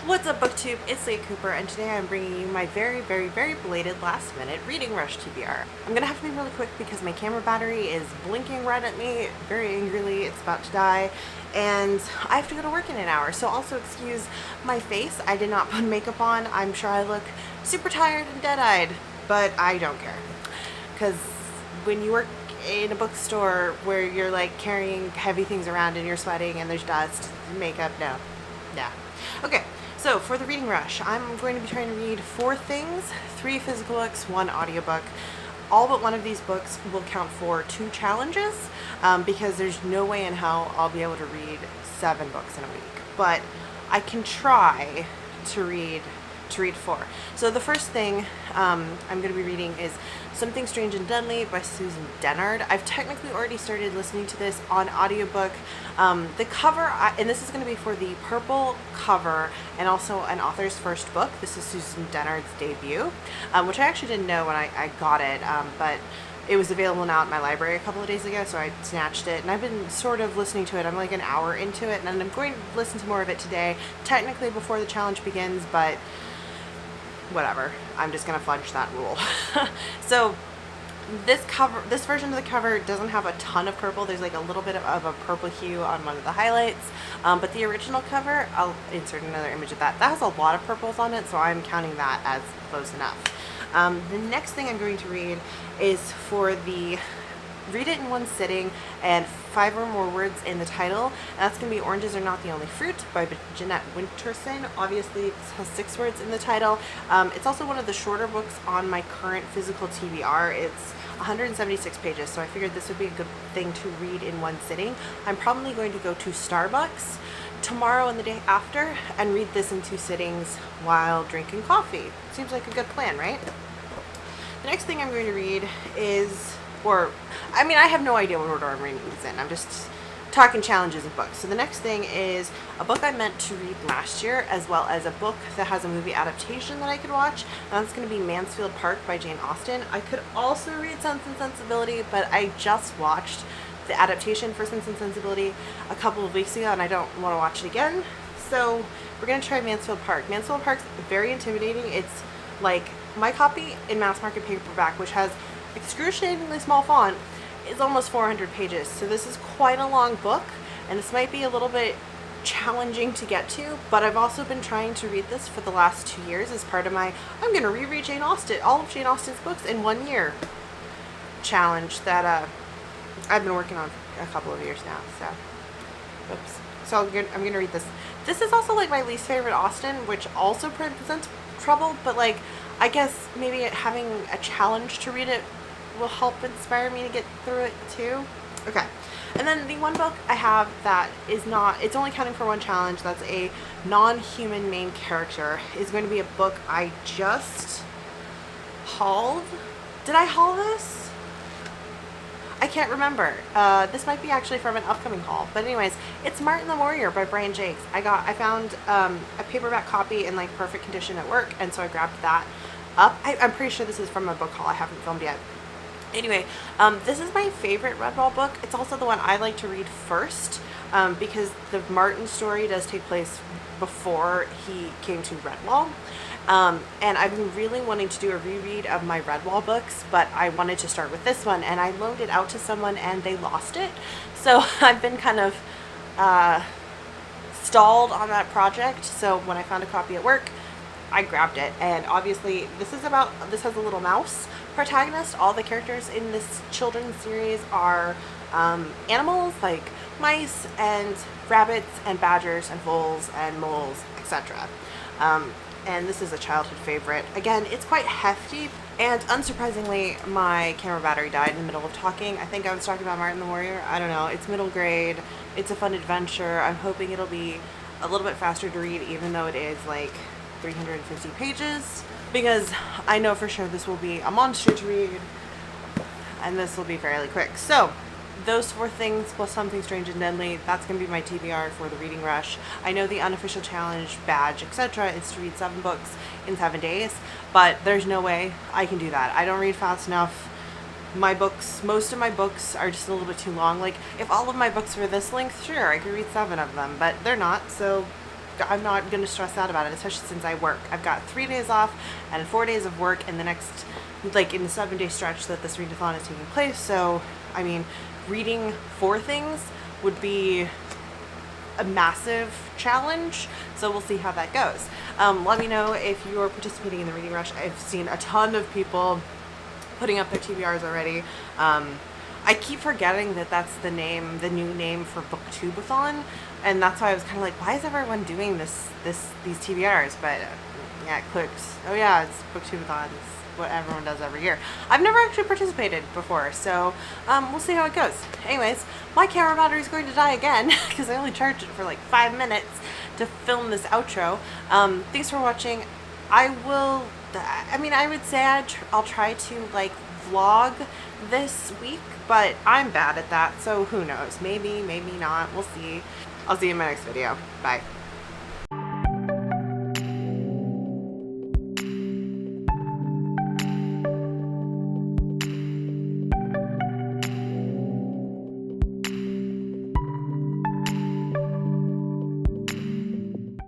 What's up, BookTube? It's Leah Cooper, and today I'm bringing you my very, very, very belated last-minute reading Rush TBR. I'm gonna have to be really quick because my camera battery is blinking red at me very angrily. It's about to die, and I have to go to work in an hour. So also excuse my face. I did not put makeup on. I'm sure I look super tired and dead-eyed, but I don't care. Because when you work in a bookstore where you're like carrying heavy things around and you're sweating and there's dust, makeup, no. Okay. So for the reading rush, I'm going to be trying to read 4 things, 3 physical books, 1 audiobook. All but one of these books will count for 2 challenges because there's no way in hell I'll be able to read 7 books in a week. But I can try to read 4. So the first thing I'm going to be reading is Something Strange in Dudley by Susan Dennard. I've technically already started listening to this on audiobook. The cover, and this is going to be for the purple cover and also an author's first book. This is Susan Dennard's debut, which I actually didn't know when I got it, but it was available now at my library a couple of days ago, so I snatched it, and I've been sort of listening to it. I'm like an hour into it, and I'm going to listen to more of it today, technically before the challenge begins, but whatever. I'm just gonna fudge that rule. So this version of the cover doesn't have a ton of purple. There's like a little bit of a purple hue on one of the highlights, but the original cover, I'll insert another image of that has a lot of purples on it, so I'm counting that as close enough. The next thing I'm going to read is for the Read It in One Sitting and 5 or more words in the title. And that's going to be Oranges Are Not the Only Fruit by Jeanette Winterson. Obviously, this has 6 words in the title. It's also one of the shorter books on my current physical TBR. It's 176 pages, so I figured this would be a good thing to read in one sitting. I'm probably going to go to Starbucks tomorrow and the day after and read this in 2 sittings while drinking coffee. Seems like a good plan, right? The next thing I'm going to read is, I have no idea what order I'm reading these in. I'm just talking challenges of books. So the next thing is a book I meant to read last year, as well as a book that has a movie adaptation that I could watch. And that's going to be Mansfield Park by Jane Austen. I could also read Sense and Sensibility, but I just watched the adaptation for Sense and Sensibility a couple of weeks ago, and I don't want to watch it again. So we're going to try Mansfield Park. Mansfield Park's very intimidating. It's like my copy in mass market paperback, which has excruciatingly small font, is almost 400 pages. So this is quite a long book, and this might be a little bit challenging to get to, but I've also been trying to read this for the last 2 years as part of my I'm going to reread Jane Austen, all of Jane Austen's books in 1 year challenge that I've been working on for a couple of years now. So I'm going to read this. This is also like my least favorite Austen, which also presents trouble, but like I guess maybe having a challenge to read it will help inspire me to get through it too. Okay. And then the one book I have that is not, it's only counting for 1 challenge, that's a non-human main character, is going to be a book I just hauled. Did I haul this? I can't remember. This might be actually from an upcoming haul. But anyways, it's Martin the Warrior by Brian Jakes. I found a paperback copy in like perfect condition at work, and so I grabbed that up. I'm pretty sure this is from a book haul I haven't filmed yet. Anyway, this is my favorite Redwall book. It's also the one I like to read first because the Martin story does take place before he came to Redwall. And I've been really wanting to do a reread of my Redwall books, but I wanted to start with this one, and I loaned it out to someone and they lost it. So I've been kind of stalled on that project. So when I found a copy at work, I grabbed it. And obviously this has a little mouse protagonist. All the characters in this children's series are animals like mice and rabbits and badgers and voles and moles, etc. And this is a childhood favorite. Again, it's quite hefty, and unsurprisingly, my camera battery died in the middle of talking. I think I was talking about Martin the Warrior. I don't know. It's middle grade. It's a fun adventure. I'm hoping it'll be a little bit faster to read, even though it is like 350 pages, because I know for sure this will be a monster to read, and this will be fairly quick. So those 4 things plus Something Strange and Deadly, that's going to be my TBR for the reading rush. I know the unofficial challenge, badge, etc. is to read 7 books in 7 days, but there's no way I can do that. I don't read fast enough. Most of my books are just a little bit too long. Like, if all of my books were this length, sure, I could read 7 of them, but they're not, so I'm not gonna stress out about it, especially since I work. I've got 3 days off and 4 days of work in the next, like in the 7-day stretch that this readathon is taking place. So, I mean, reading 4 things would be a massive challenge, so we'll see how that goes. Let me know if you're participating in the reading rush. I've seen a ton of people putting up their TBRs already. I keep forgetting that that's the new name for Booktubeathon, and that's why I was kind of like, why is everyone doing these TBRs? But yeah, it clicks. Oh yeah, it's Booktubeathon. It's what everyone does every year. I've never actually participated before, so we'll see how it goes. Anyways, my camera battery is going to die again because I only charged it for like 5 minutes to film this outro. Thanks for watching. I would say I'll try to like vlog this week, but I'm bad at that, so who knows? Maybe, maybe not. We'll see. I'll see you in my next video. Bye.